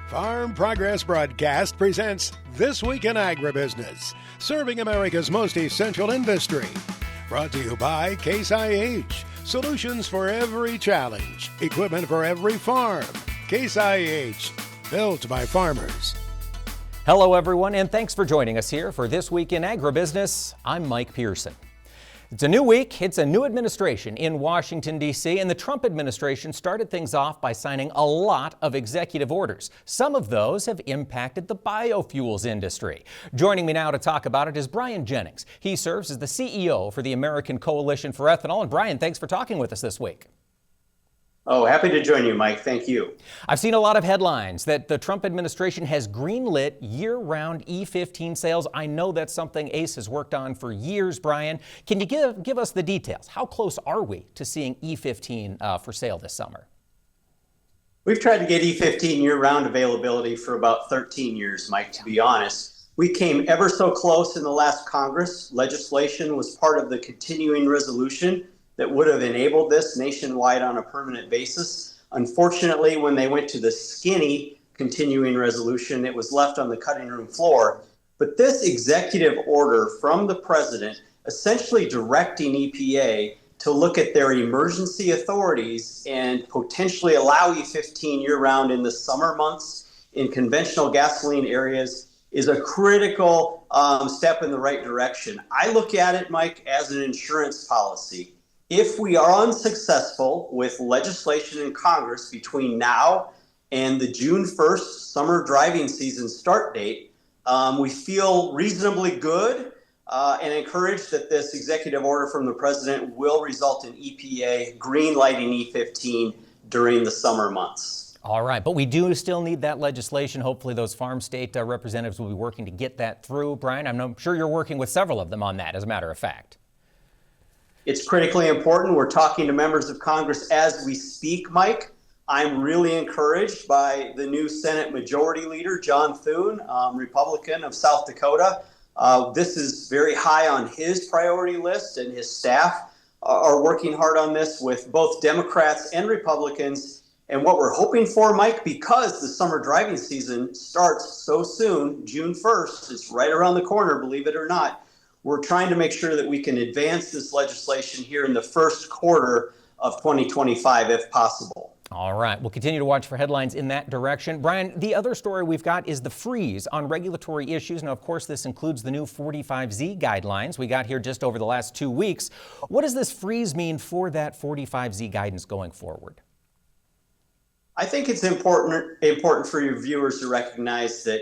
Farm Progress Broadcast presents This Week in Agribusiness, serving America's most essential industry. Brought to you by Case IH, solutions for every challenge, equipment for every farm. Case IH, built by farmers. Hello, everyone, and thanks for joining us here for This Week in Agribusiness. I'm Mike Pearson. It's a new week, it's a new administration in Washington, D.C., and the Trump administration started things off by signing a lot of executive orders. Some of those have impacted the biofuels industry. Joining me now to talk about it is Brian Jennings. He serves as the CEO for the American Coalition for Ethanol. And Brian, thanks for talking with us this week. Oh, happy to join you, Mike. Thank you. I've seen a lot of headlines that the Trump administration has greenlit year-round E15 sales. I know that's something ACE has worked on for years, Brian. Can you give us the details? How close are we to seeing E15 for sale this summer? We've tried to get E15 year-round availability for about 13 years, Mike, to be honest. We came ever so close in the last Congress. Legislation was part of the continuing resolution that would have enabled this nationwide on a permanent basis. Unfortunately, when they went to the skinny continuing resolution, it was left on the cutting room floor. But this executive order from the president essentially directing EPA to look at their emergency authorities and potentially allow E15 year-round in the summer months in conventional gasoline areas is a critical step in the right direction. I look at it, Mike, as an insurance policy. If we are unsuccessful with legislation in Congress between now and the June 1st summer driving season start date, we feel reasonably good and encouraged that this executive order from the president will result in EPA green lighting E15 during the summer months. All right, but we do still need that legislation. Hopefully those farm state representatives will be working to get that through. Brian, I'm sure you're working with several of them on that, as a matter of fact. It's critically important. We're talking to members of Congress as we speak, Mike. I'm really encouraged by the new Senate Majority Leader, John Thune, Republican of South Dakota. This is very high on his priority list, and his staff are working hard on this with both Democrats and Republicans. And what we're hoping for, Mike, because the summer driving season starts so soon, June 1st, it's right around the corner, believe it or not, we're trying to make sure that we can advance this legislation here in the first quarter of 2025, if possible. All right. We'll continue to watch for headlines in that direction. Brian, the other story we've got is the freeze on regulatory issues. Now, of course, this includes the new 45Z guidelines we got here just over the last 2 weeks. What does this freeze mean for that 45Z guidance going forward? I think it's important for your viewers to recognize that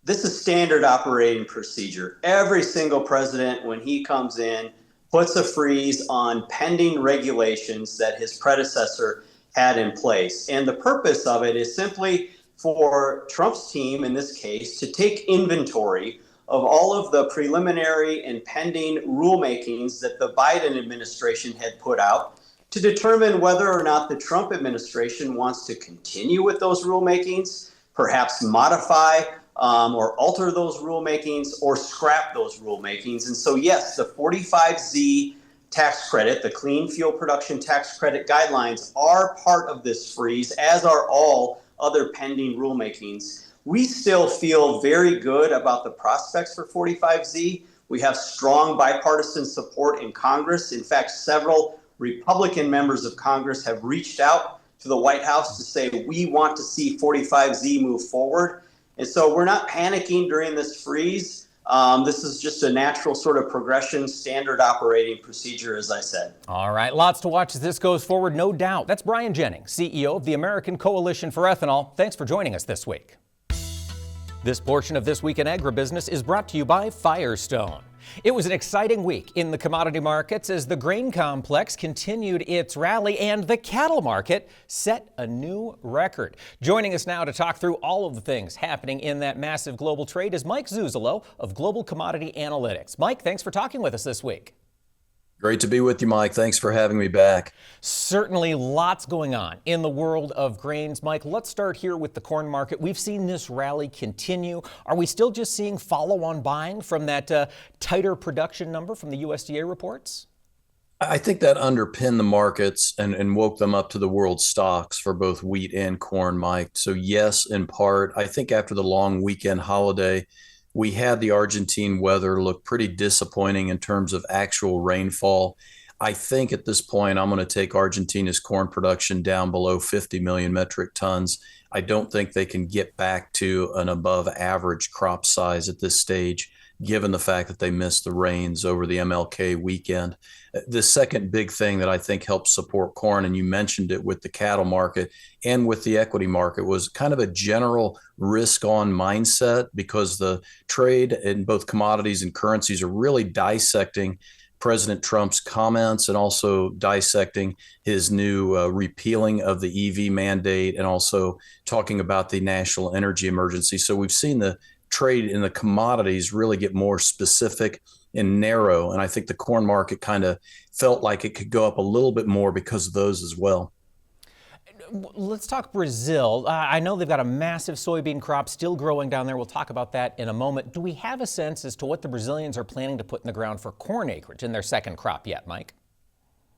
this is standard operating procedure. Every single president, when he comes in, puts a freeze on pending regulations that his predecessor had in place. And the purpose of it is simply for Trump's team, in this case, to take inventory of all of the preliminary and pending rulemakings that the Biden administration had put out to determine whether or not the Trump administration wants to continue with those rulemakings, perhaps modify or alter those rulemakings or scrap those rulemakings. And so, yes, the 45Z tax credit, the Clean Fuel Production Tax Credit guidelines are part of this freeze, as are all other pending rulemakings. We still feel very good about the prospects for 45Z. We have strong bipartisan support in Congress. In fact, several Republican members of Congress have reached out to the White House to say, we want to see 45Z move forward. And so we're not panicking during this freeze. This is just a natural sort of progression, standard operating procedure, as I said. All right, lots to watch as this goes forward, no doubt. That's Brian Jennings, CEO of the American Coalition for Ethanol. Thanks for joining us this week. This portion of This Week in Agribusiness is brought to you by Firestone. It was an exciting week in the commodity markets as the grain complex continued its rally and the cattle market set a new record. Joining us now to talk through all of the things happening in that massive global trade is Mike Zuzzolo of Global Commodity Analytics. Mike, thanks for talking with us this week. Great to be with you, Mike. Thanks for having me back. Certainly lots going on in the world of grains. Mike, let's start here with the corn market. We've seen this rally continue. Are we still just seeing follow-on buying from that tighter production number from the USDA reports? I think that underpinned the markets and woke them up to the world stocks for both wheat and corn, Mike. So, yes, in part, I think after the long weekend holiday, we had the Argentine weather look pretty disappointing in terms of actual rainfall. I think at this point, I'm going to take Argentina's corn production down below 50 million metric tons. I don't think they can get back to an above average crop size at this stage, given the fact that they missed the rains over the MLK weekend. The second big thing that I think helps support corn, and you mentioned it with the cattle market and with the equity market, was kind of a general risk on mindset because the trade in both commodities and currencies are really dissecting President Trump's comments and also dissecting his new repealing of the EV mandate and also talking about the national energy emergency. So we've seen the trade in the commodities really get more specific and narrow. And I think the corn market kind of felt like it could go up a little bit more because of those as well. Let's talk Brazil. I know they've got a massive soybean crop still growing down there. We'll talk about that in a moment. Do we have a sense as to what the Brazilians are planning to put in the ground for corn acreage in their second crop yet, Mike?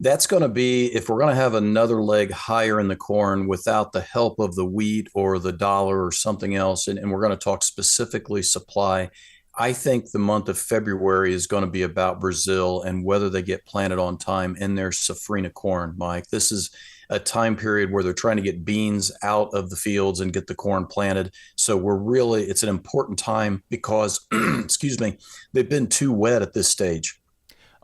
That's going to be, if we're going to have another leg higher in the corn without the help of the wheat or the dollar or something else, and we're going to talk specifically supply, I think the month of February is going to be about Brazil and whether they get planted on time in their safrinha corn, Mike. This is a time period where they're trying to get beans out of the fields and get the corn planted. So it's an important time because, excuse me, they've been too wet at this stage.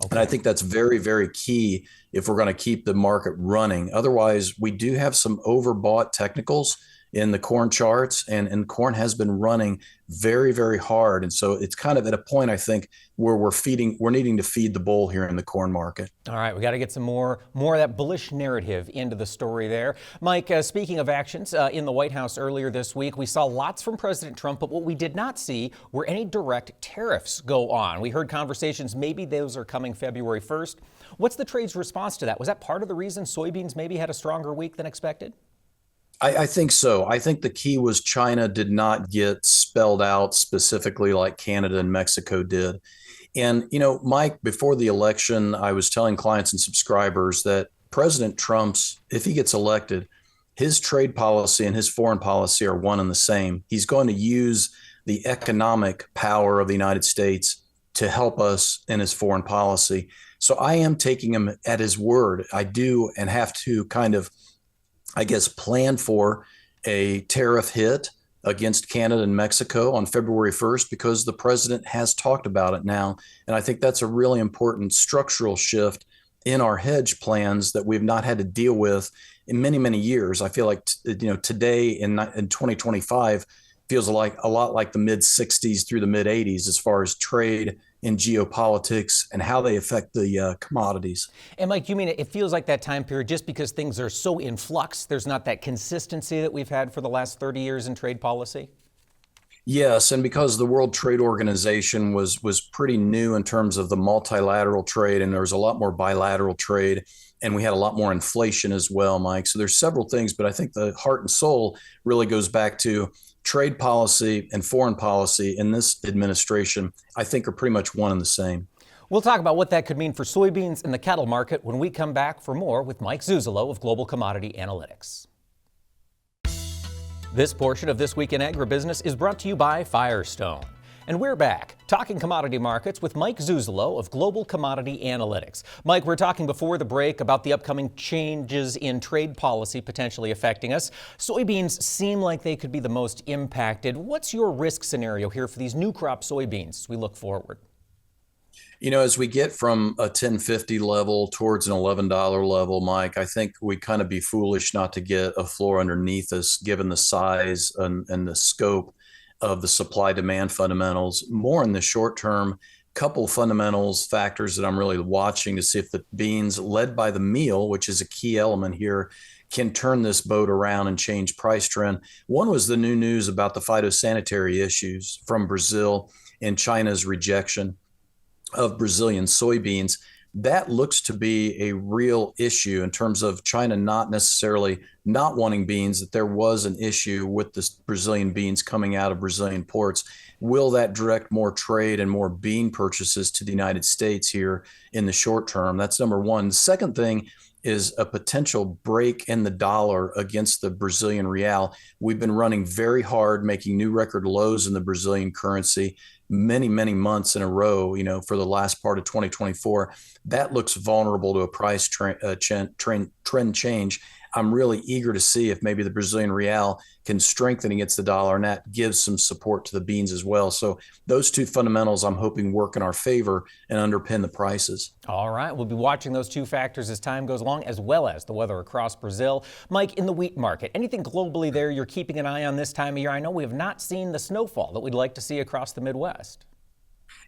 Okay. And I think that's very, very key if we're going to keep the market running. Otherwise, we do have some overbought technicals in the corn charts, and corn has been running very, very hard. And so it's kind of at a point, I think, where we're needing to feed the bull here in the corn market. All right, we got to get some more of that bullish narrative into the story there. Mike, speaking of actions in the White House earlier this week, we saw lots from President Trump, but what we did not see were any direct tariffs go on. We heard conversations, maybe those are coming February 1st. What's the trade's response to that? Was that part of the reason soybeans maybe had a stronger week than expected? I think so. I think the key was China did not get spelled out specifically like Canada and Mexico did. And, Mike, before the election, I was telling clients and subscribers that President Trump's, if he gets elected, his trade policy and his foreign policy are one and the same. He's going to use the economic power of the United States to help us in his foreign policy. So I am taking him at his word. I do and have to kind of, I guess, plan for a tariff hit against Canada and Mexico on February 1st because the president has talked about it now. And I think that's a really important structural shift in our hedge plans that we've not had to deal with in many, many years. I feel like, today in 2025 feels a lot like the mid 60s through the mid 80s as far as trade in geopolitics and how they affect the commodities. And Mike, you mean it feels like that time period just because things are so in flux? There's not that consistency that we've had for the last 30 years in trade policy? Yes, and because the World Trade Organization was pretty new in terms of the multilateral trade, and there was a lot more bilateral trade, and we had a lot more inflation as well, Mike. So there's several things, but I think the heart and soul really goes back to trade policy and foreign policy in this administration, I think, are pretty much one and the same. We'll talk about what that could mean for soybeans and the cattle market when we come back for more with Mike Soulje of Global Commodity Analytics. This portion of This Week in Agribusiness is brought to you by Firestone. And we're back, talking commodity markets with Mike Soulje of Global Commodity Analytics. Mike, we're talking before the break about the upcoming changes in trade policy potentially affecting us. Soybeans seem like they could be the most impacted. What's your risk scenario here for these new crop soybeans as we look forward? As we get from a $10.50 level towards an $11 level, Mike, I think we kind of be foolish not to get a floor underneath us, given the size and the scope of the supply-demand fundamentals. More in the short term, couple fundamentals factors that I'm really watching to see if the beans, led by the meal, which is a key element here, can turn this boat around and change price trend. One was the new news about the phytosanitary issues from Brazil and China's rejection of Brazilian soybeans. that looks to be a real issue in terms of China not necessarily not wanting beans, that there was an issue with the Brazilian beans coming out of Brazilian ports. Will that direct more trade and more bean purchases to the United States here in the short term? That's number one. The second thing is a potential break in the dollar against the Brazilian real. We've been running very hard, making new record lows in the Brazilian currency many months in a row, for the last part of 2024. That looks vulnerable to a price trend change. I'm really eager to see if maybe the Brazilian real can strengthen against the dollar, and that gives some support to the beans as well. So those two fundamentals I'm hoping work in our favor and underpin the prices. All right, we'll be watching those two factors as time goes along, as well as the weather across Brazil. Mike, in the wheat market, anything globally there you're keeping an eye on this time of year? I know we have not seen the snowfall that we'd like to see across the Midwest.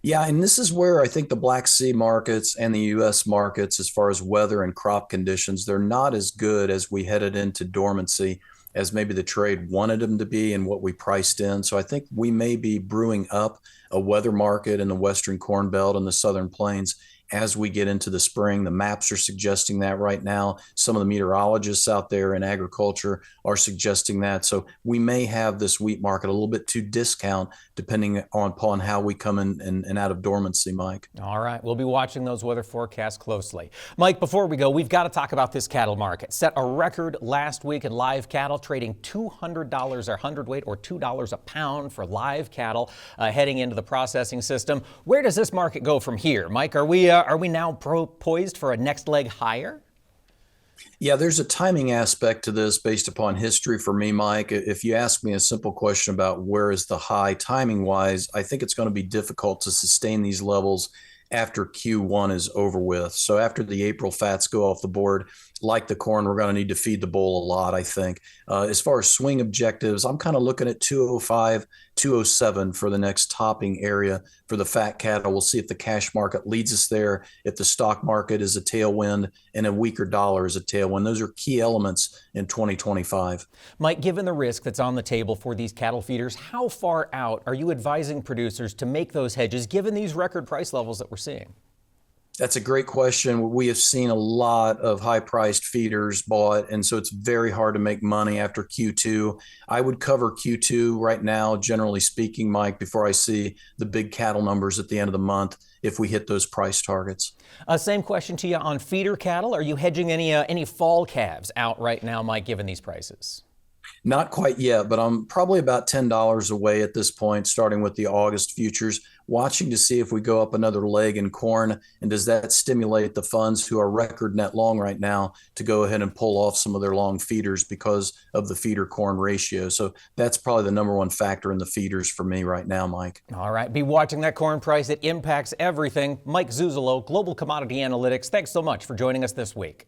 Yeah, and this is where I think the Black Sea markets and the U.S. markets, as far as weather and crop conditions, they're not as good as we headed into dormancy as maybe the trade wanted them to be and what we priced in. So I think we may be brewing up a weather market in the Western Corn Belt and the Southern Plains as we get into the spring. The maps are suggesting that right now. Some of the meteorologists out there in agriculture are suggesting that. So we may have this wheat market a little bit to discount depending upon how we come in and out of dormancy, Mike. All right, we'll be watching those weather forecasts closely. Mike, before we go, we've got to talk about this cattle market. Set a record last week in live cattle, trading $200 a hundredweight or $2 a pound for live cattle heading into the processing system. Where does this market go from here? Mike, are we now poised for a next leg higher? Yeah, there's a timing aspect to this based upon history for me, Mike. If you ask me a simple question about where is the high timing wise, I think it's going to be difficult to sustain these levels after Q1 is over with. So after the April fats go off the board, like the corn, we're going to need to feed the bull a lot, I think. As far as swing objectives, I'm kind of looking at 205, 207 for the next topping area for the fat cattle. We'll see if the cash market leads us there, if the stock market is a tailwind and a weaker dollar is a tailwind. Those are key elements in 2025. Mike, given the risk that's on the table for these cattle feeders, how far out are you advising producers to make those hedges given these record price levels that we're seeing? That's a great question. We have seen a lot of high-priced feeders bought, and so it's very hard to make money after Q2. I would cover Q2 right now, generally speaking, Mike, before I see the big cattle numbers at the end of the month if we hit those price targets. Same question to you on feeder cattle. Are you hedging any fall calves out right now, Mike, given these prices? Not quite yet, but I'm probably about $10 away at this point, starting with the August futures, watching to see if we go up another leg in corn, and does that stimulate the funds who are record net long right now to go ahead and pull off some of their long feeders because of the feeder corn ratio. So that's probably the number one factor in the feeders for me right now, Mike. All right, be watching that corn price. It impacts everything. Mike Zuzolo, Global Commodity Analytics, thanks so much for joining us this week.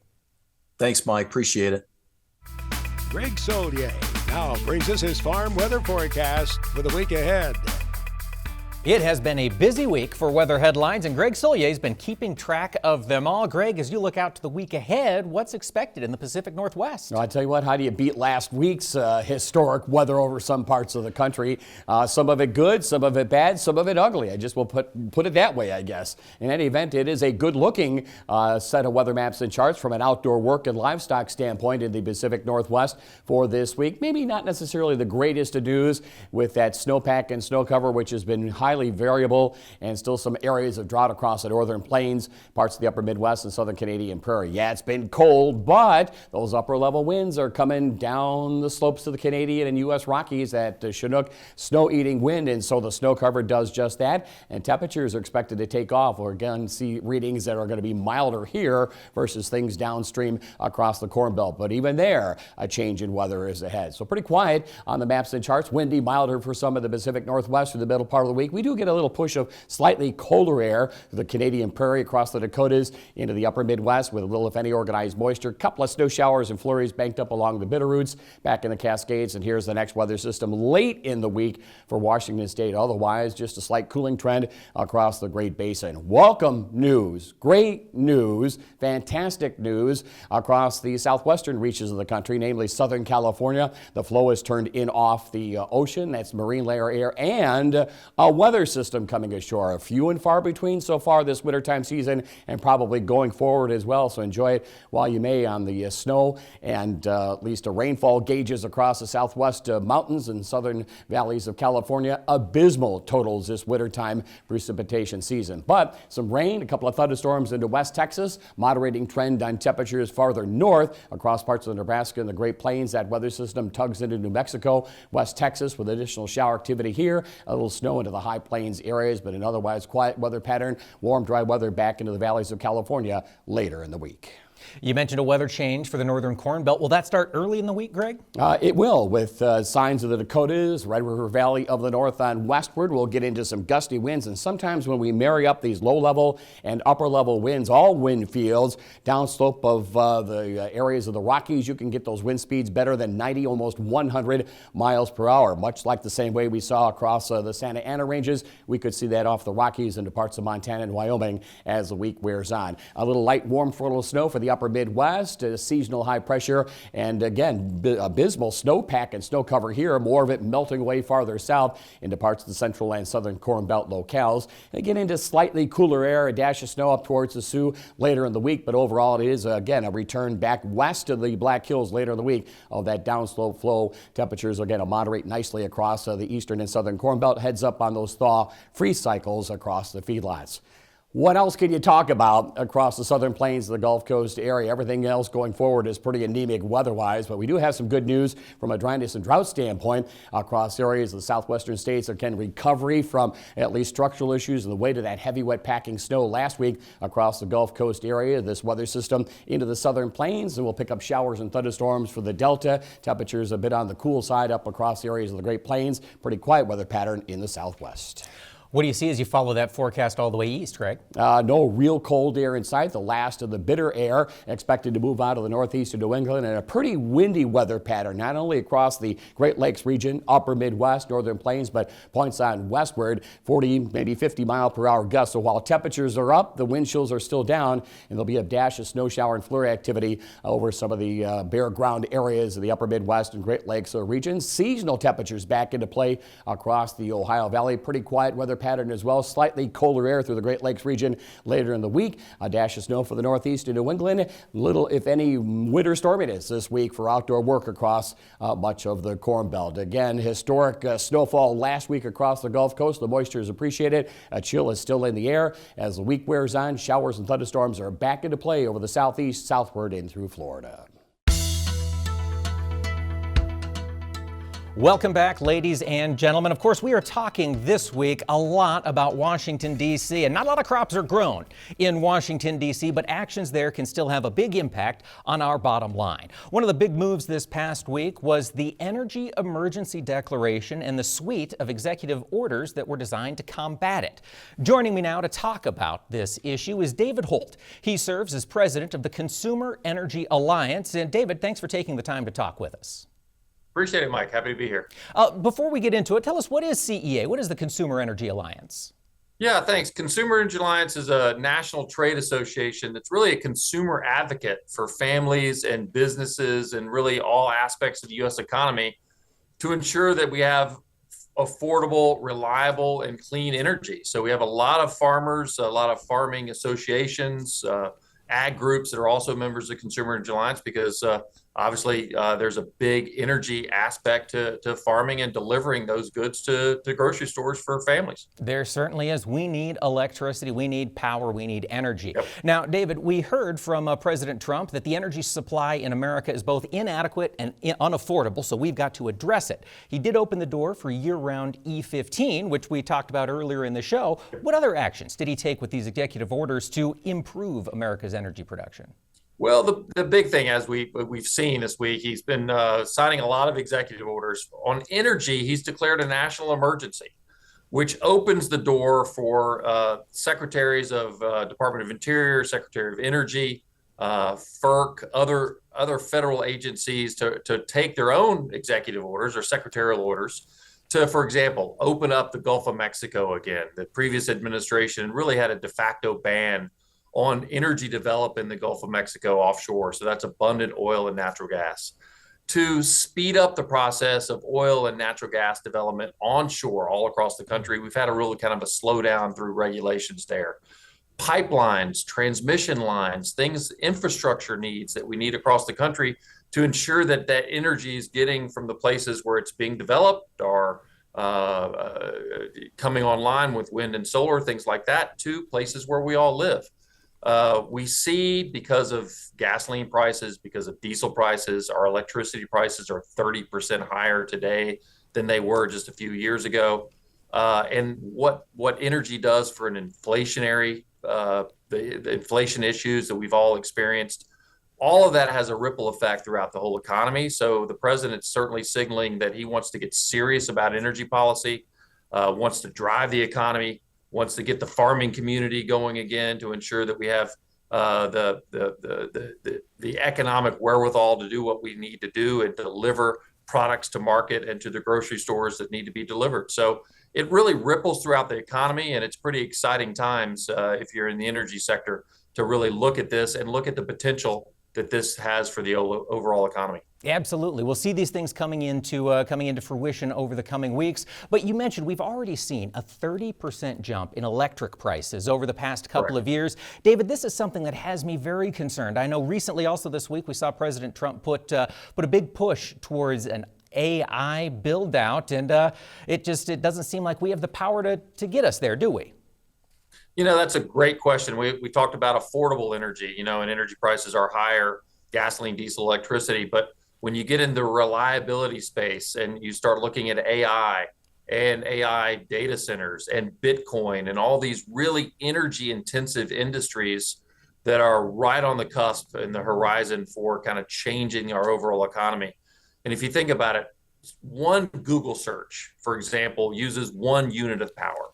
Thanks, Mike. Appreciate it. Greg Soulje now brings us his farm weather forecast for the week ahead. It has been a busy week for weather headlines, and Greg Soulje has been keeping track of them all. Greg, as you look out to the week ahead, what's expected in the Pacific Northwest? No, I tell you what, how do you beat last week's historic weather over some parts of the country? Some of it good, some of it bad, some of it ugly. I just will put it that way, I guess. In any event, it is a good-looking set of weather maps and charts from an outdoor work and livestock standpoint in the Pacific Northwest for this week. Maybe not necessarily the greatest of news with that snowpack and snow cover, which has been highly variable, and still some areas of drought across the northern plains, parts of the upper Midwest and southern Canadian prairie. Yeah, it's been cold, but those upper level winds are coming down the slopes of the Canadian and U.S. Rockies, that Chinook snow-eating wind, and so the snow cover does just that, and temperatures are expected to take off. We're again see readings that are going to be milder here versus things downstream across the Corn Belt, but even there, a change in weather is ahead. So pretty quiet on the maps and charts. Windy, milder for some of the Pacific Northwest for the middle part of the week. We do get a little push of slightly colder air to the Canadian prairie across the Dakotas into the upper Midwest with a little, if any, organized moisture. Couple of snow showers and flurries banked up along the Bitterroots back in the Cascades. And here's the next weather system late in the week for Washington State. Otherwise, just a slight cooling trend across the Great Basin. Welcome news, great news, fantastic news across the southwestern reaches of the country, namely Southern California. The flow has turned in off the ocean. That's marine layer air and a weather weather system coming ashore. A few and far between so far this wintertime season, and probably going forward as well. So enjoy it while you may on the snow and at least rainfall gauges across the southwest mountains and southern valleys of California. Abysmal totals this wintertime precipitation season. But some rain, a couple of thunderstorms into West Texas, moderating trend on temperatures farther north across parts of Nebraska and the Great Plains. That weather system tugs into New Mexico, West Texas with additional shower activity here. A little snow into the high plains areas, but an otherwise quiet weather pattern. Warm, dry weather back into the valleys of California later in the week. You mentioned a weather change for the northern Corn Belt. Will that start early in the week, Greg? It will, with signs of the Dakotas, Red River Valley of the north on westward. We'll get into some gusty winds, and sometimes when we marry up these low-level and upper-level winds, all wind fields, downslope of the areas of the Rockies, you can get those wind speeds better than 90, almost 100 miles per hour, much like the same way we saw across the Santa Ana ranges. We could see that off the Rockies into parts of Montana and Wyoming as the week wears on. A little light, warm frontal snow for the upper Midwest, seasonal high pressure, and again, abysmal snowpack and snow cover here, more of it melting away farther south into parts of the central and southern Corn Belt locales. And get into slightly cooler air, a dash of snow up towards the Sioux later in the week, but overall it is, again, a return back west of the Black Hills later in the week of that downslope flow. Temperatures, again, will moderate nicely across the eastern and southern Corn Belt. Heads up on those thaw freeze cycles across the feedlots. What else can you talk about across the southern plains of the Gulf Coast area? Everything else going forward is pretty anemic weather-wise, but we do have some good news from a dryness and drought standpoint across areas of the southwestern states. Again, recovery from at least structural issues and the weight of that heavy wet packing snow last week across the Gulf Coast area. This weather system into the southern plains, and we'll pick up showers and thunderstorms for the Delta. Temperatures a bit on the cool side up across areas of the Great Plains. Pretty quiet weather pattern in the southwest. What do you see as you follow that forecast all the way east, Greg? No real cold air in sight. The last of the bitter air expected to move out of the northeast of New England, and a pretty windy weather pattern, not only across the Great Lakes region, upper Midwest, northern plains, but points on westward, 40, maybe 50 mile per hour gusts. So while temperatures are up, the wind chills are still down, and there'll be a dash of snow shower and flurry activity over some of the bare ground areas of the upper Midwest and Great Lakes regions. Seasonal temperatures back into play across the Ohio Valley. Pretty quiet weather pattern as well. Slightly colder air through the Great Lakes region later in the week. A dash of snow for the northeast of New England. Little, if any, winter storminess this week for outdoor work across much of the Corn Belt. Again, historic snowfall last week across the Gulf Coast. The moisture is appreciated. A chill is still in the air. As the week wears on, showers and thunderstorms are back into play over the southeast, southward, and through Florida. Welcome back, ladies and gentlemen. Of course, we are talking this week a lot about Washington, D.C., and not a lot of crops are grown in Washington, D.C., but actions there can still have a big impact on our bottom line. One of the big moves this past week was the Energy Emergency Declaration and the suite of executive orders that were designed to combat it. Joining me now to talk about this issue is David Holt. He serves as president of the Consumer Energy Alliance. And David, thanks for taking the time to talk with us. Appreciate it, Mike. Happy to be here. Before we get into it, tell us, what is CEA? What is the Consumer Energy Alliance? Yeah, thanks. Consumer Energy Alliance is a national trade association that's really a consumer advocate for families and businesses and really all aspects of the U.S. economy to ensure that we have affordable, reliable, and clean energy. So we have a lot of farmers, a lot of farming associations, ag groups that are also members of Consumer Energy Alliance because obviously, there's a big energy aspect to farming and delivering those goods to grocery stores for families. There certainly is. We need electricity, we need power, we need energy. Yep. Now, David, we heard from President Trump that the energy supply in America is both inadequate and unaffordable, so we've got to address it. He did open the door for year-round E15, which we talked about earlier in the show. What other actions did he take with these executive orders to improve America's energy production? Well, the big thing, as we've seen this week, he's been signing a lot of executive orders. On energy, he's declared a national emergency, which opens the door for secretaries of Department of Interior, Secretary of Energy, FERC, other federal agencies to take their own executive orders or secretarial orders to, for example, open up the Gulf of Mexico again. The previous administration really had a de facto ban on energy developed in the Gulf of Mexico offshore. So that's abundant oil and natural gas. to speed up the process of oil and natural gas development onshore all across the country. We've had a really kind of a slowdown through regulations there. Pipelines, transmission lines, things, infrastructure needs that we need across the country to ensure that that energy is getting from the places where it's being developed or coming online with wind and solar, things like that, to places where we all live. We see, because of gasoline prices, because of diesel prices, our electricity prices are 30% higher today than they were just a few years ago. And what energy does for an inflationary, the inflation issues that we've all experienced, all of that has a ripple effect throughout the whole economy. So the president's certainly signaling that he wants to get serious about energy policy, wants to drive the economy, wants to get the farming community going again to ensure that we have the economic wherewithal to do what we need to do and deliver products to market and to the grocery stores that need to be delivered. So it really ripples throughout the economy, and it's pretty exciting times if you're in the energy sector to really look at this and look at the potential that this has for the overall economy. Absolutely. We'll see these things coming into fruition over the coming weeks. But you mentioned we've already seen a 30% jump in electric prices over the past couple of years. David, this is something that has me very concerned. I know recently, also this week, we saw President Trump put a big push towards an AI build out, and it doesn't seem like we have the power to get us there, do we? That's a great question. We talked about affordable energy, and energy prices are higher, gasoline, diesel, electricity. But when you get into the reliability space and you start looking at AI and AI data centers and Bitcoin and all these really energy intensive industries that are right on the cusp in the horizon for kind of changing our overall economy. And if you think about it, one Google search, for example, uses 1 unit of power.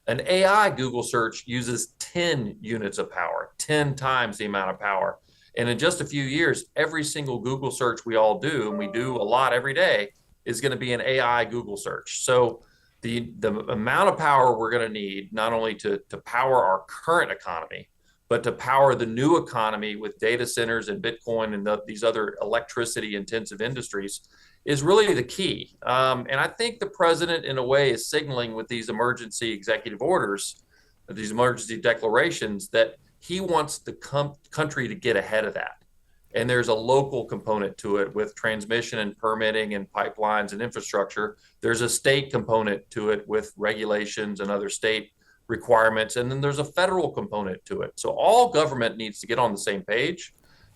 An AI Google search uses 10 units of power, 10 times the amount of power. And in just a few years, every single Google search we all do, and we do a lot every day, is going to be an AI Google search. So the amount of power we're going to need, not only to power our current economy, but to power the new economy with data centers and Bitcoin and these other electricity intensive industries, is really the key. And I think the president, in a way, is signaling with these emergency executive orders, these emergency declarations, that he wants the country to get ahead of that. And there's a local component to it with transmission and permitting and pipelines and infrastructure. There's a state component to it with regulations and other state requirements. And then there's a federal component to it. So all government needs to get on the same page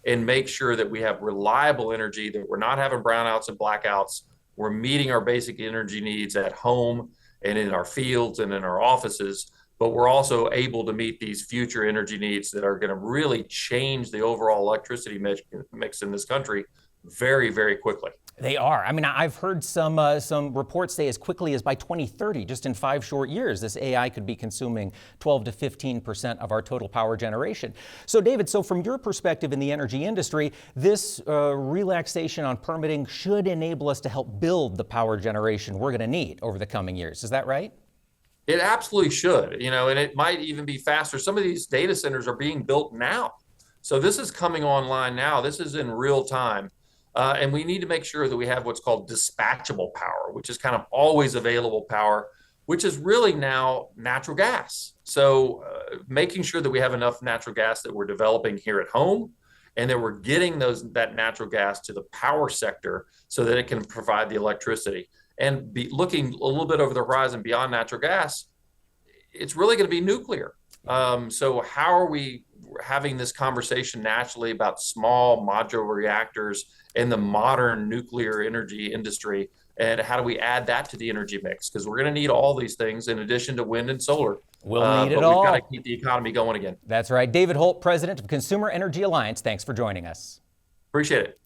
and make sure that we have reliable energy, that we're not having brownouts and blackouts. We're meeting our basic energy needs at home and in our fields and in our offices, but we're also able to meet these future energy needs that are going to really change the overall electricity mix in this country very, very quickly. They are. I mean, I've heard some reports say as quickly as by 2030, just in 5 short years, this AI could be consuming 12 to 15% of our total power generation. So, David, from your perspective in the energy industry, this relaxation on permitting should enable us to help build the power generation we're going to need over the coming years. Is that right? It absolutely should, and it might even be faster. Some of these data centers are being built now. So this is coming online now. This is in real time. And we need to make sure that we have what's called dispatchable power, which is kind of always available power, which is really now natural gas. So making sure that we have enough natural gas that we're developing here at home, and that we're getting that natural gas to the power sector so that it can provide the electricity. And be looking a little bit over the horizon beyond natural gas, it's really going to be nuclear. So how are we having this conversation nationally about small modular reactors in the modern nuclear energy industry, and how do we add that to the energy mix? Because we're going to need all these things in addition to wind and solar. We'll need it all. We've got to keep the economy going again. That's right. David Holt, president of Consumer Energy Alliance. Thanks for joining us. Appreciate it.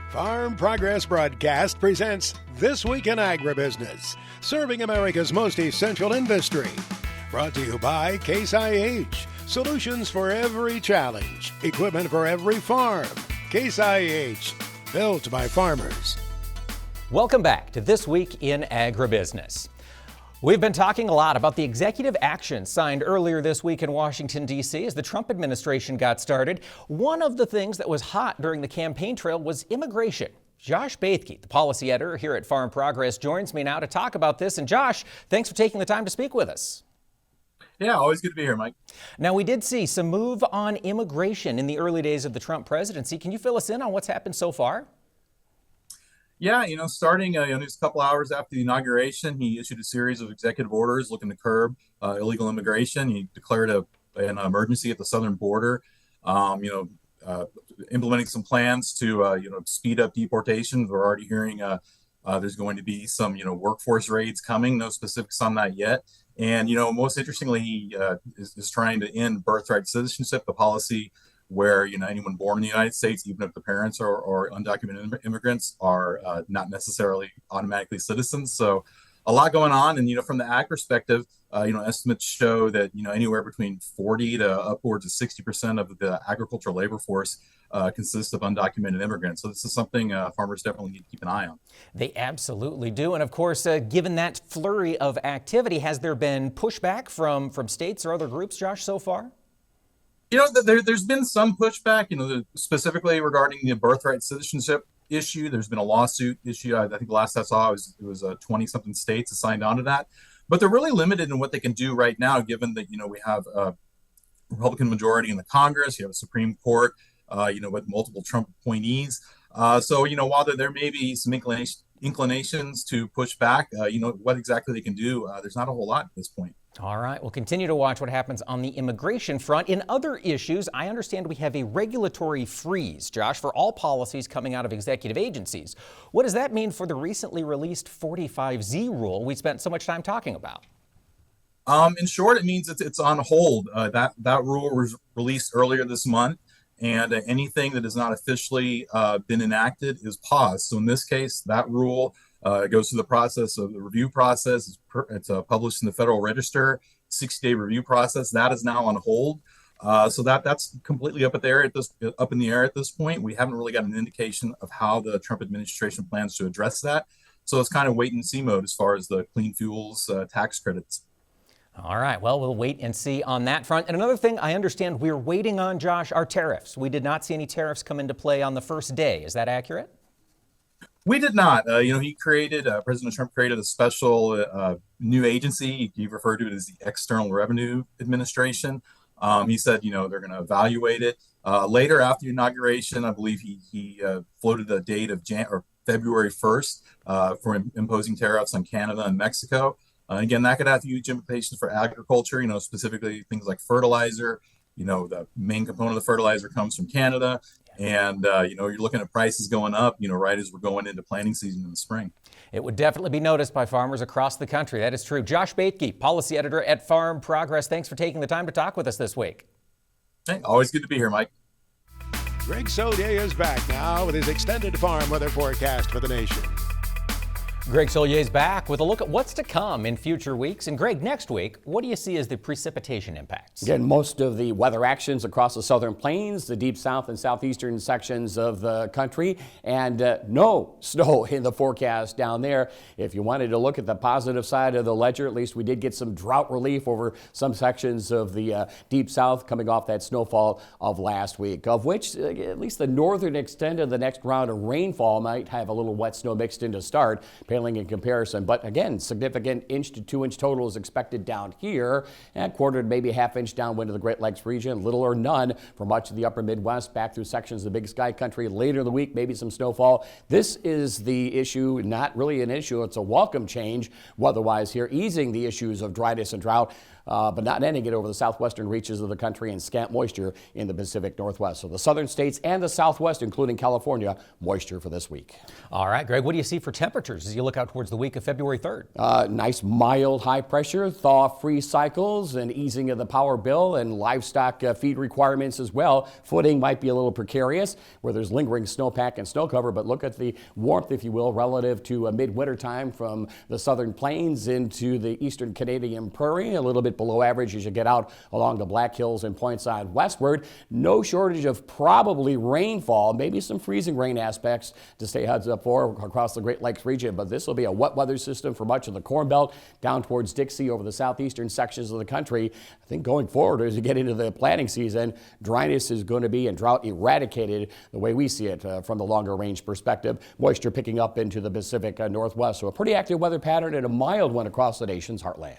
Farm Progress Broadcast presents This Week in Agribusiness, serving America's most essential industry. Brought to you by Case IH, solutions for every challenge, equipment for every farm. Case IH, built by farmers. Welcome back to This Week in Agribusiness. We've been talking a lot about the executive action signed earlier this week in Washington, D.C. as the Trump administration got started. One of the things that was hot during the campaign trail was immigration. Josh Bethke, the policy editor here at Farm Progress, joins me now to talk about this. And Josh, thanks for taking the time to speak with us. Yeah, always good to be here, Mike. Now, we did see some move on immigration in the early days of the Trump presidency. Can you fill us in on what's happened so far? Yeah, starting just a couple hours after the inauguration, he issued a series of executive orders looking to curb illegal immigration. He declared an emergency at the southern border, implementing some plans to, speed up deportations. We're already hearing there's going to be some, workforce raids coming. No specifics on that yet. And, most interestingly, he is trying to end birthright citizenship, the policy where anyone born in the United States, even if the parents are undocumented immigrants, are not necessarily automatically citizens. So a lot going on. And from the ag perspective, estimates show that anywhere between 40 to upwards of 60% of the agricultural labor force consists of undocumented immigrants. So this is something farmers definitely need to keep an eye on. They absolutely do. And of course, given that flurry of activity, has there been pushback from states or other groups, Josh, so far? There's been some pushback, specifically regarding the birthright citizenship issue. There's been a lawsuit issue. I think the last I saw it was 20-something states assigned onto that. But they're really limited in what they can do right now, given that, we have a Republican majority in the Congress, you have a Supreme Court, with multiple Trump appointees. So, while there may be some inclinations to push back, what exactly they can do, there's not a whole lot at this point. All right, we'll continue to watch what happens on the immigration front. In other issues, I understand we have a regulatory freeze, Josh, for all policies coming out of executive agencies. What does that mean for the recently released 45Z rule we spent so much time talking about? In short, it means it's on hold. That rule was released earlier this month, and anything that has not officially been enacted is paused. So in this case, that rule goes through the process of the review process. It's published in the Federal Register, 60-day review process. That is now on hold. So that's completely up in the air at this point. We haven't really got an indication of how the Trump administration plans to address that. So it's kind of wait and see mode as far as the clean fuels tax credits. All right, well, we'll wait and see on that front. And another thing I understand we're waiting on, Josh, are tariffs. We did not see any tariffs come into play on the first day. Is that accurate? We did not. President Trump created a special new agency. He referred to it as the External Revenue Administration. He said, they're going to evaluate it. Later after the inauguration, I believe he floated a date of February 1st for imposing tariffs on Canada and Mexico. Again, that could have huge implications for agriculture, specifically things like fertilizer. The main component of the fertilizer comes from Canada. And, you're looking at prices going up, right as we're going into planting season in the spring. It would definitely be noticed by farmers across the country. That is true. Josh Bethke, policy editor at Farm Progress. Thanks for taking the time to talk with us this week. Hey, always good to be here, Mike. Greg Soulje is back now with his extended farm weather forecast for the nation. Greg Soulje is back with a look at what's to come in future weeks. And Greg, next week, what do you see as the precipitation impacts? Again, most of the weather actions across the southern plains, the deep south and southeastern sections of the country, and no snow in the forecast down there. If you wanted to look at the positive side of the ledger, at least we did get some drought relief over some sections of the deep south coming off that snowfall of last week, of which at least the northern extent of the next round of rainfall might have a little wet snow mixed in to start, paling in comparison. But again, significant 1 to 2 inch total is expected down here, and quarter to maybe half inch downwind of the Great Lakes region, little or none for much of the upper Midwest, back through sections of the Big Sky country. Later in the week, maybe some snowfall. This is the issue, not really an issue, it's a welcome change weather-wise here, easing the issues of dryness and drought, but not ending it over the southwestern reaches of the country, and scant moisture in the Pacific Northwest. So the southern states and the Southwest, including California, moisture for this week. All right, Greg, what do you see for temperatures as you look out towards the week of February 3rd? Nice, mild high pressure, thaw-free cycles, and easing of the power bill and livestock feed requirements as well. Footing might be a little precarious where there's lingering snowpack and snow cover, but look at the warmth, if you will, relative to midwinter time from the southern plains into the eastern Canadian prairie. A little bit bit below average as you get out along the Black Hills and Point Side westward. No shortage of probably rainfall, maybe some freezing rain aspects to stay heads up for across the Great Lakes region, but this will be a wet weather system for much of the Corn Belt down towards Dixie over the southeastern sections of the country. I think going forward as you get into the planting season, dryness is going to be and drought eradicated the way we see it from the longer range perspective. Moisture picking up into the Pacific Northwest, so a pretty active weather pattern and a mild one across the nation's heartland.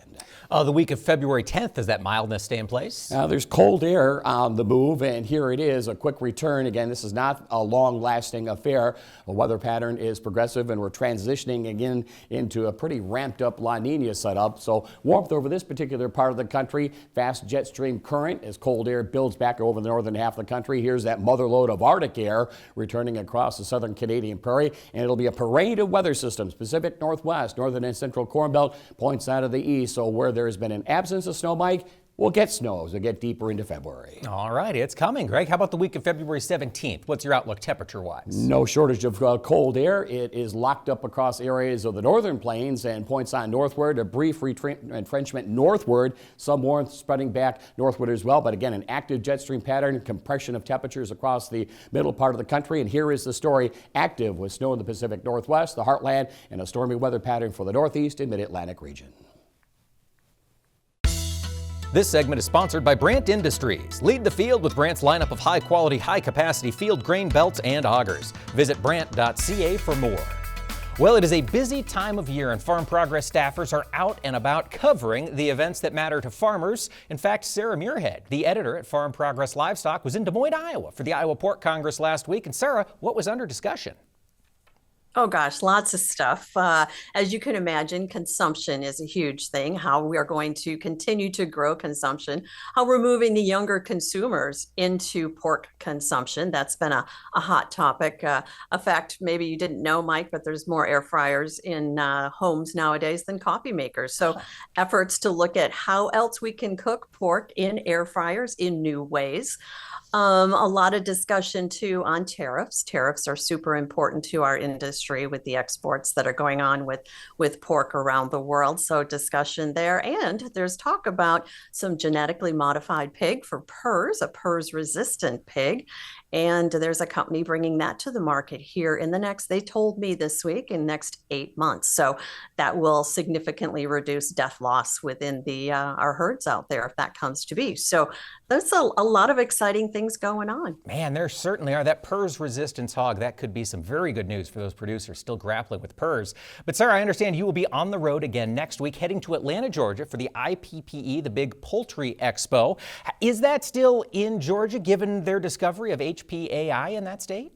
The week of February 10th, does that mildness stay in place? There's cold air on the move, and here it is, a quick return. Again, this is not a long-lasting affair. The weather pattern is progressive, and we're transitioning again into a pretty ramped-up La Nina setup. So warmth over this particular part of the country, fast jet stream current as cold air builds back over the northern half of the country. Here's that mother lode of Arctic air returning across the southern Canadian prairie, and it'll be a parade of weather systems, Pacific Northwest, northern and central Corn Belt, points out of the east. So where there's been an absence of snow, Mike, we'll get snow as we get deeper into February. All right, it's coming. Greg, how about the week of February 17th? What's your outlook temperature-wise? No shortage of cold air. It is locked up across areas of the northern plains and points on northward. A brief entrenchment northward. Some warmth spreading back northward as well. But again, an active jet stream pattern, compression of temperatures across the middle part of the country. And here is the story. Active with snow in the Pacific Northwest, the heartland, and a stormy weather pattern for the northeast and mid-Atlantic region. This segment is sponsored by Brandt Industries. Lead the field with Brandt's lineup of high-quality, high-capacity field grain belts and augers. Visit brandt.ca for more. Well, it is a busy time of year, and Farm Progress staffers are out and about covering the events that matter to farmers. In fact, Sarah Muirhead, the editor at Farm Progress Livestock, was in Des Moines, Iowa for the Iowa Pork Congress last week. And Sarah, what was under discussion? Oh gosh, lots of stuff. As you can imagine, consumption is a huge thing, how we are going to continue to grow consumption, how we're moving the younger consumers into pork consumption. That's been a hot topic. A fact maybe you didn't know, Mike, but there's more air fryers in homes nowadays than coffee makers. So efforts to look at how else we can cook pork in air fryers in new ways. A lot of discussion too on tariffs. Tariffs are super important to our industry with the exports that are going on with pork around the world. So discussion there. And there's talk about some genetically modified pig for PRRS, a PRRS resistant pig. And there's a company bringing that to the market here in the next, they told me this week, in the next 8 months. So that will significantly reduce death loss within our herds out there if that comes to be. So there's a lot of exciting things going on. Man, there certainly are. That PRRS resistance hog, that could be some very good news for those producers still grappling with PRRS. But Sarah, I understand you will be on the road again next week, heading to Atlanta, Georgia for the IPPE, the big poultry expo. Is that still in Georgia given their discovery of HPAI in that state?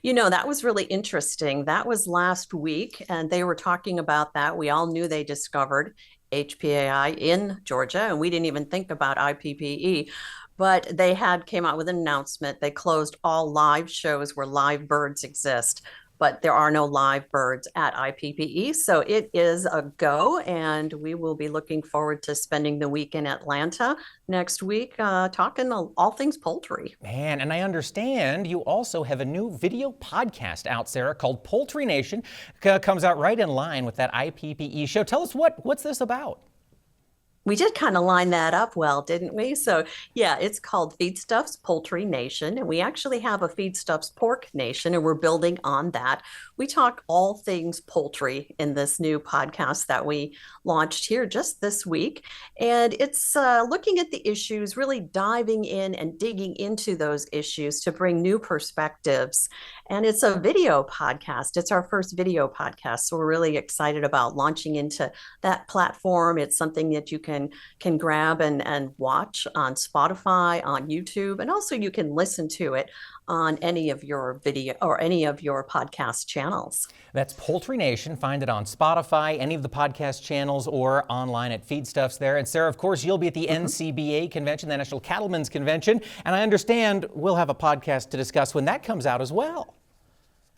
You know, that was really interesting. That was last week, and they were talking about that. We all knew they discovered HPAI in Georgia, and we didn't even think about IPPE. But they came out with an announcement. They closed all live shows where live birds exist, but there are no live birds at IPPE. So it is a go, and we will be looking forward to spending the week in Atlanta next week, talking all things poultry. Man, and I understand you also have a new video podcast out, Sarah, called Poultry Nation. Comes out right in line with that IPPE show. Tell us what's this about? We did kind of line that up well, didn't we? So yeah, it's called Feedstuffs Poultry Nation, and we actually have a Feedstuffs Pork Nation, and we're building on that. We talk all things poultry in this new podcast that we launched here just this week, and it's looking at the issues, really diving in and digging into those issues to bring new perspectives. And it's a video podcast. It's our first video podcast, so we're really excited about launching into that platform. It's something that you can grab and watch on Spotify, on YouTube, and also you can listen to it on any of your video or any of your podcast channels. That's Poultry Nation. Find it on Spotify, any of the podcast channels, or online at Feedstuffs there. And Sarah, of course, you'll be at the NCBA convention, the National Cattlemen's Convention, and I understand we'll have a podcast to discuss when that comes out as well.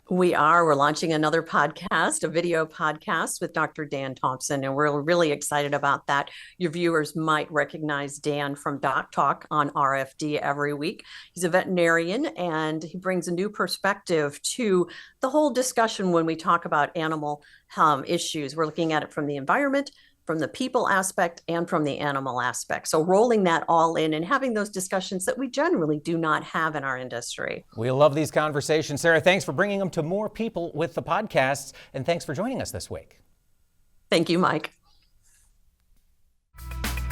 We're launching another podcast, a video podcast with Dr. Dan Thompson, and we're really excited about that. Your viewers might recognize Dan from Doc Talk on RFD every week. He's a veterinarian, and he brings a new perspective to the whole discussion when we talk about animal issues. We're looking at it from the environment, from the people aspect and from the animal aspect. So rolling that all in and having those discussions that we generally do not have in our industry. We love these conversations. Sarah, thanks for bringing them to more people with the podcasts, and thanks for joining us this week. Thank you, Mike.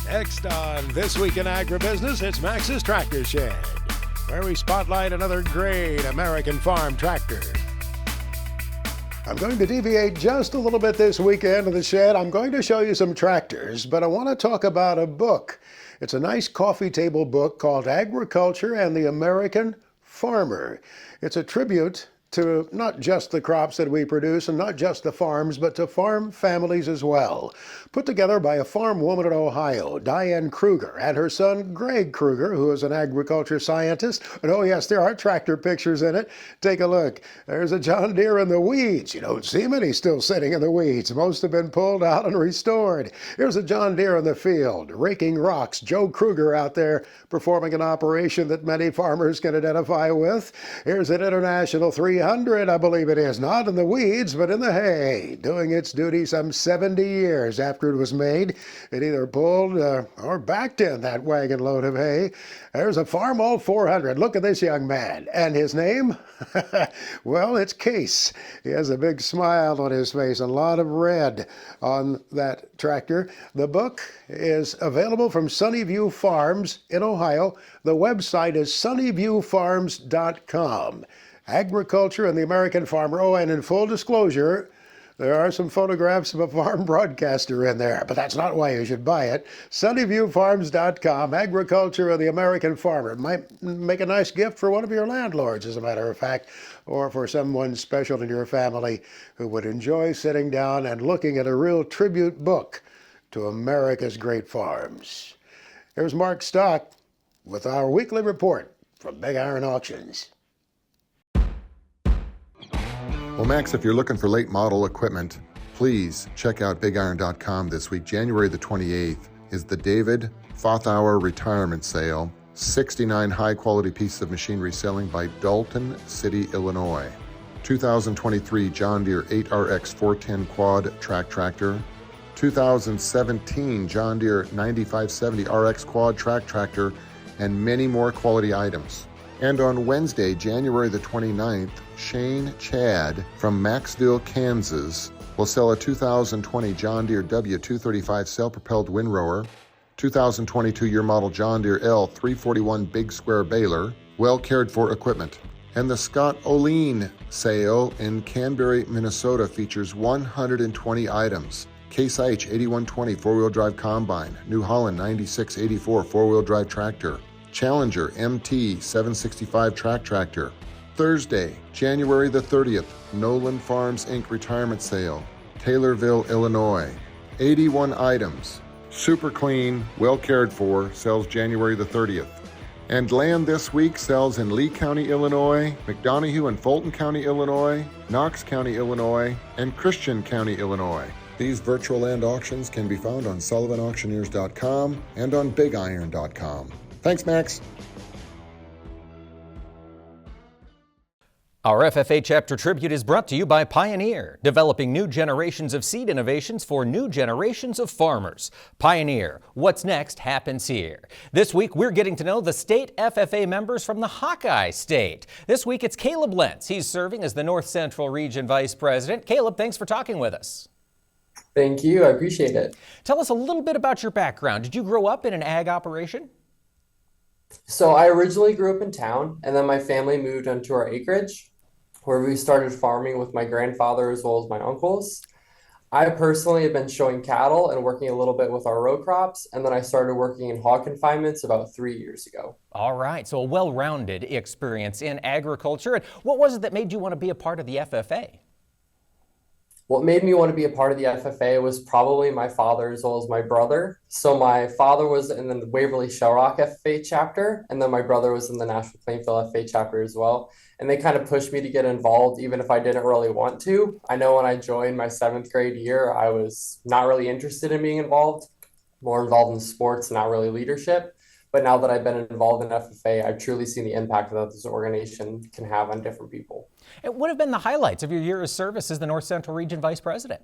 Next on This Week in Agribusiness, it's Max's Tractor Shed, where we spotlight another great American farm tractor. I'm going to deviate just a little bit this weekend in the shed. I'm going to show you some tractors, but I want to talk about a book. It's a nice coffee table book called Agriculture and the American Farmer. It's a tribute to not just the crops that we produce and not just the farms, but to farm families as well. Put together by a farm woman in Ohio, Diane Kruger, and her son, Greg Kruger, who is an agriculture scientist. And oh yes, there are tractor pictures in it. Take a look. There's a John Deere in the weeds. You don't see many still sitting in the weeds. Most have been pulled out and restored. Here's a John Deere in the field, raking rocks. Joe Kruger out there performing an operation that many farmers can identify with. Here's an International 300, I believe it is, not in the weeds, but in the hay, doing its duty some 70 years after it was made. It either pulled or backed in that wagon load of hay. There's a Farmall 400. Look at this young man. And his name? Well, it's Case. He has a big smile on his face, a lot of red on that tractor. The book is available from Sunnyview Farms in Ohio. The website is sunnyviewfarms.com. Agriculture and the American Farmer. Oh, and in full disclosure, there are some photographs of a farm broadcaster in there, but that's not why you should buy it. Sunnyviewfarms.com, Agriculture and the American Farmer. It might make a nice gift for one of your landlords, as a matter of fact, or for someone special in your family who would enjoy sitting down and looking at a real tribute book to America's great farms. Here's Mark Stock with our weekly report from Big Iron Auctions. Well, Max, if you're looking for late model equipment, please check out BigIron.com this week. January the 28th is the David Fothauer Retirement Sale. 69 high-quality pieces of machinery selling by Dalton City, Illinois. 2023 John Deere 8RX 410 Quad Track Tractor. 2017 John Deere 9570 RX Quad Track Tractor, and many more quality items. And on Wednesday, January the 29th, Shane Chad from Maxville, Kansas, will sell a 2020 John Deere W235 self-propelled windrower, 2022 year model John Deere L341 Big Square baler, well cared for equipment. And the Scott Oline sale in Canberra, Minnesota features 120 items. Case IH 8120 four-wheel drive combine, New Holland 9684 four-wheel drive tractor, Challenger MT 765 track tractor. Thursday, January the 30th, Nolan Farms Inc. retirement sale, Taylorville, Illinois. 81 items. Super clean, well cared for, sells January the 30th. And Land This Week sells in Lee County, Illinois, McDonough and Fulton County, Illinois, Knox County, Illinois, and Christian County, Illinois. These virtual land auctions can be found on SullivanAuctioneers.com and on BigIron.com. Thanks, Max. Our FFA Chapter Tribute is brought to you by Pioneer, developing new generations of seed innovations for new generations of farmers. Pioneer, what's next happens here. This week, we're getting to know the state FFA members from the Hawkeye State. This week, it's Caleb Lentz. He's serving as the North Central Region Vice President. Caleb, thanks for talking with us. Thank you. I appreciate it. Tell us a little bit about your background. Did you grow up in an ag operation? So I originally grew up in town, and then my family moved onto our acreage, where we started farming with my grandfather as well as my uncles. I personally have been showing cattle and working a little bit with our row crops, and then I started working in hog confinements about 3 years ago. All right, so a well-rounded experience in agriculture. And what was it that made you want to be a part of the FFA? What made me want to be a part of the FFA was probably my father as well as my brother. So my father was in the Waverly Shell Rock FFA chapter, and then my brother was in the Nashville Plainfield FFA chapter as well. And they kind of pushed me to get involved even if I didn't really want to. I know when I joined my 7th grade year, I was not really interested in being involved, more involved in sports, not really leadership. But now that I've been involved in FFA, I've truly seen the impact that this organization can have on different people. And what have been the highlights of your year of service as the North Central Region Vice President?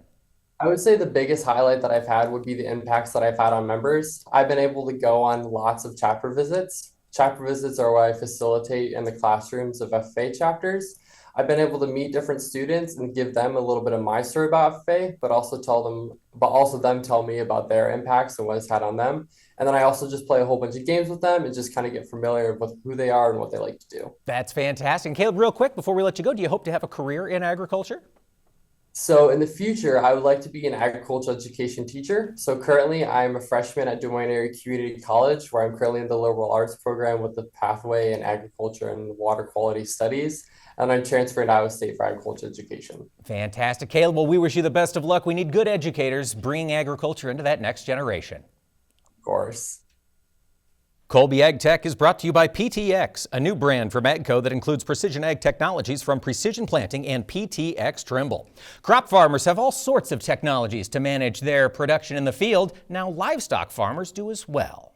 I would say the biggest highlight that I've had would be the impacts that I've had on members. I've been able to go on lots of chapter visits. Chapter visits are what I facilitate in the classrooms of FFA chapters. I've been able to meet different students and give them a little bit of my story about FFA, but also them tell me about their impacts and what it's had on them. And then I also just play a whole bunch of games with them and just kind of get familiar with who they are and what they like to do. That's fantastic. Caleb, real quick before we let you go, do you hope to have a career in agriculture? So in the future, I would like to be an agricultural education teacher. So currently I'm a freshman at Des Moines Area Community College, where I'm currently in the liberal arts program with the pathway in agriculture and water quality studies. And I'm transferring to Iowa State for agriculture education. Fantastic. Caleb, well, we wish you the best of luck. We need good educators bringing agriculture into that next generation. Of course. Colby Ag Tech is brought to you by PTX, a new brand from AGCO that includes precision ag technologies from Precision Planting and PTX Trimble. Crop farmers have all sorts of technologies to manage their production in the field. Now livestock farmers do as well.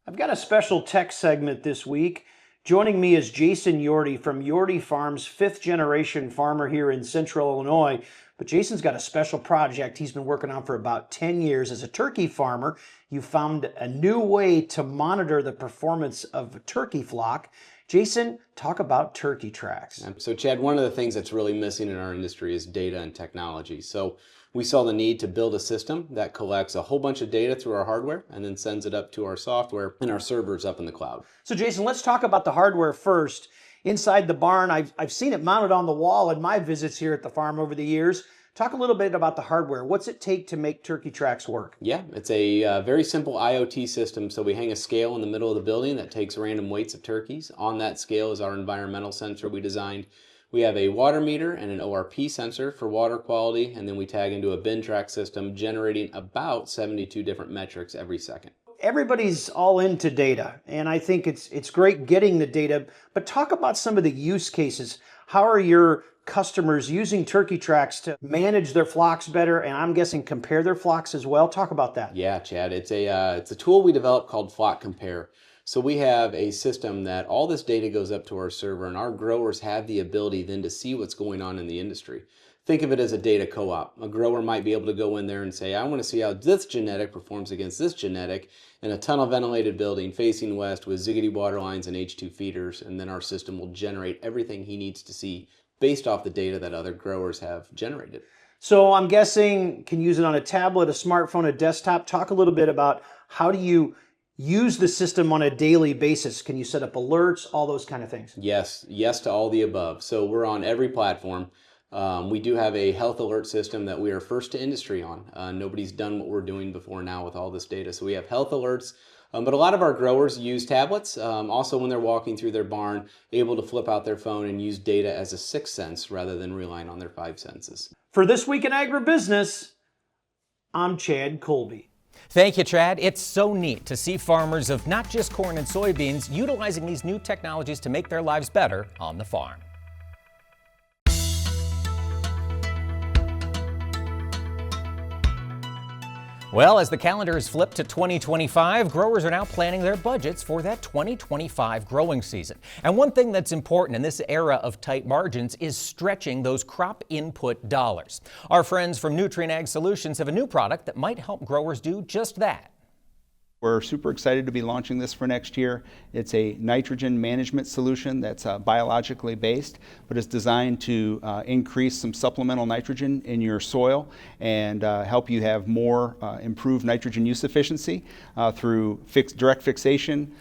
I've got a special tech segment this week. Joining me is Jason Yorty from Yorty Farms, fifth generation farmer here in Central Illinois. But Jason's got a special project he's been working on for about 10 years. As a turkey farmer, you found a new way to monitor the performance of a turkey flock. Jason, talk about turkey tracks. So Chad, one of the things that's really missing in our industry is data and technology. So we saw the need to build a system that collects a whole bunch of data through our hardware and then sends it up to our software and our servers up in the cloud. So Jason, let's talk about the hardware first. Inside the barn, I've seen it mounted on the wall in my visits here at the farm over the years. Talk a little bit about the hardware. What's it take to make turkey tracks work? Yeah, it's a very simple IoT system. So we hang a scale in the middle of the building that takes random weights of turkeys. On that scale is our environmental sensor we designed. We have a water meter and an ORP sensor for water quality, and then we tag into a bin track system generating about 72 different metrics every second. Everybody's all into data, and I think it's great getting the data, but talk about some of the use cases. How are your customers using turkey tracks to manage their flocks better, and I'm guessing compare their flocks as well? Talk about that. Yeah, Chad, it's a tool we developed called Flock Compare. So we have a system that all this data goes up to our server, and our growers have the ability then to see what's going on in the industry. Think of it as a data co-op. A grower might be able to go in there and say, I want to see how this genetic performs against this genetic in a tunnel ventilated building facing west with ziggity water lines and H2 feeders, and then our system will generate everything he needs to see based off the data that other growers have generated. So I'm guessing can use it on a tablet, a smartphone, a desktop. Talk a little bit about how do you use the system on a daily basis? Can you set up alerts, all those kind of things? Yes to all the above. So we're on every platform. We do have a health alert system that we are first to industry on. Nobody's done what we're doing before now with all this data. So we have health alerts, but a lot of our growers use tablets. Also when they're walking through their barn, able to flip out their phone and use data as a sixth sense rather than relying on their five senses. For This Week in Agribusiness, I'm Chad Colby. Thank you, Chad. It's so neat to see farmers of not just corn and soybeans utilizing these new technologies to make their lives better on the farm. Well, as the calendar is flipped to 2025, growers are now planning their budgets for that 2025 growing season. And one thing that's important in this era of tight margins is stretching those crop input dollars. Our friends from Nutrient Ag Solutions have a new product that might help growers do just that. We're super excited to be launching this for next year. It's a nitrogen management solution that's biologically based, but it's designed to increase some supplemental nitrogen in your soil and help you have more improved nitrogen use efficiency through direct fixation,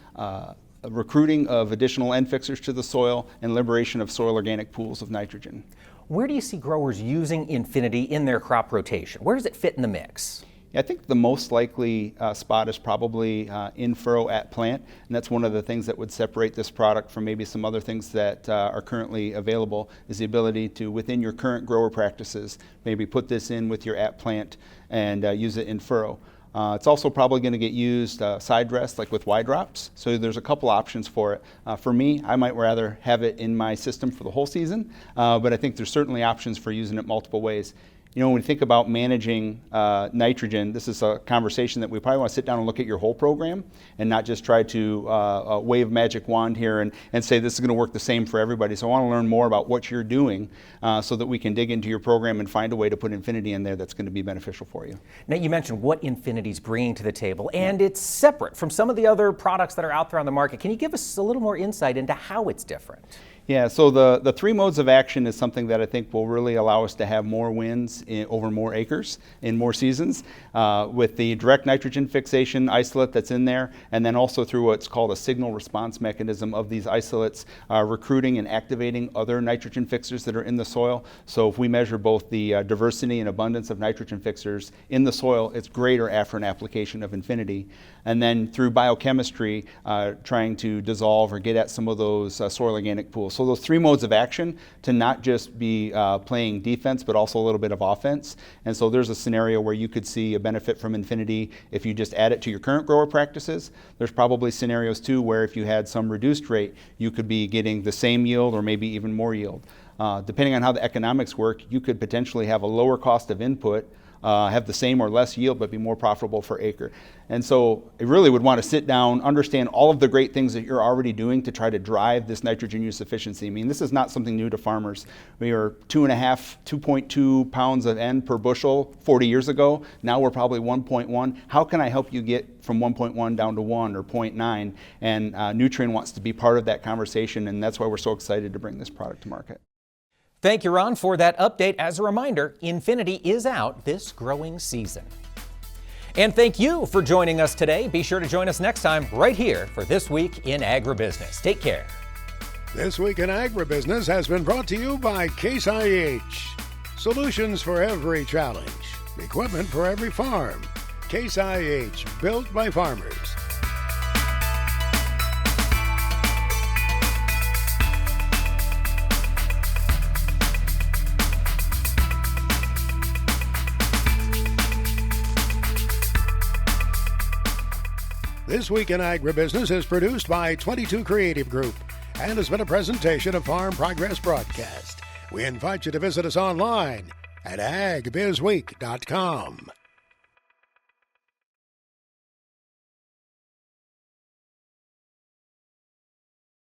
recruiting of additional end fixers to the soil, and liberation of soil organic pools of nitrogen. Where do you see growers using Infinity in their crop rotation? Where does it fit in the mix? I think the most likely spot is probably in furrow at plant, and that's one of the things that would separate this product from maybe some other things that are currently available, is the ability to, within your current grower practices, maybe put this in with your at plant and use it in furrow. It's also probably going to get used side dress, like with Y drops, so there's a couple options for it. For me, I might rather have it in my system for the whole season, but I think there's certainly options for using it multiple ways. when we think about managing nitrogen, this is a conversation that we probably want to sit down and look at your whole program and not just try to wave a magic wand here and say this is going to work the same for everybody. So I want to learn more about what you're doing so that we can dig into your program and find a way to put Infinity in there that's going to be beneficial for you. Now, you mentioned what Infinity's bringing to the table, and it's separate from some of the other products that are out there on the market. Can you give us a little more insight into how it's different? Yeah, so the 3 modes of action is something that I think will really allow us to have more wins over more acres in more seasons with the direct nitrogen fixation isolate that's in there, and then also through what's called a signal response mechanism of these isolates recruiting and activating other nitrogen fixers that are in the soil. So if we measure both the diversity and abundance of nitrogen fixers in the soil, it's greater after an application of Infinity. And then through biochemistry, trying to dissolve or get at some of those soil organic pools. So those 3 modes of action to not just be playing defense, but also a little bit of offense. And so there's a scenario where you could see a benefit from Infinity if you just add it to your current grower practices. There's probably scenarios too where if you had some reduced rate, you could be getting the same yield or maybe even more yield. Depending on how the economics work, you could potentially have a lower cost of input, have the same or less yield, but be more profitable per acre. And so I really would want to sit down, understand all of the great things that you're already doing to try to drive this nitrogen use efficiency. I mean, this is not something new to farmers. We were 2.2 pounds of N per bushel 40 years ago. Now we're probably 1.1. How can I help you get from 1.1 down to 1 or 0.9? And Nutrien wants to be part of that conversation, and that's why we're so excited to bring this product to market. Thank you, Ron, for that update. As a reminder, Infinity is out this growing season. And thank you for joining us today. Be sure to join us next time right here for This Week in Agribusiness. Take care. This Week in Agribusiness has been brought to you by Case IH. Solutions for every challenge. Equipment for every farm. Case IH, built by farmers. This Week in Agribusiness is produced by 22 Creative Group and has been a presentation of Farm Progress Broadcast. We invite you to visit us online at agbizweek.com.